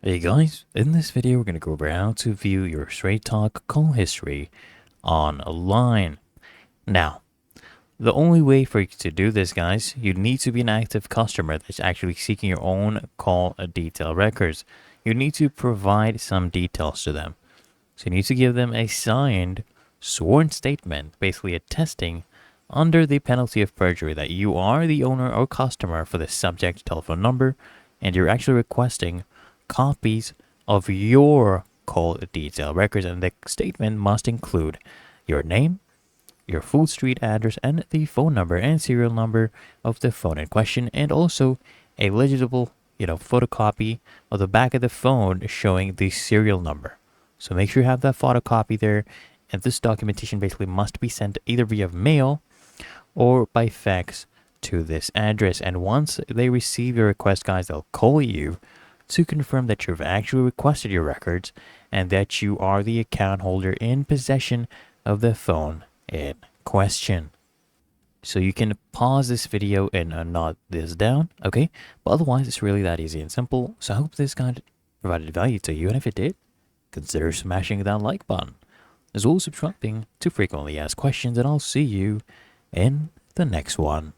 Hey guys, in this video we're going to go over how to view your Straight Talk call history online. Now, the only way for you to do this, guys, you need to be an active customer that's actually seeking your own call detail records. You need to provide some details to them. So you need to give them a signed, sworn statement, basically attesting under the penalty of perjury that you are the owner or customer for the subject telephone number and you're actually requesting copies of your call detail records, and the statement must include your name, your full street address, and the phone number and serial number of the phone in question, and also a legible, photocopy of the back of the phone showing the serial number. So make sure you have that photocopy there, and this documentation basically must be sent either via mail or by fax to this address. And once they receive your request, guys, they'll call you to confirm that you've actually requested your records and that you are the account holder in possession of the phone in question. So you can pause this video and note this down, okay? But otherwise, it's really that easy and simple. So I hope this guide provided value to you, and if it did, consider smashing that like button, as well as subscribing to frequently asked questions, and I'll see you in the next one.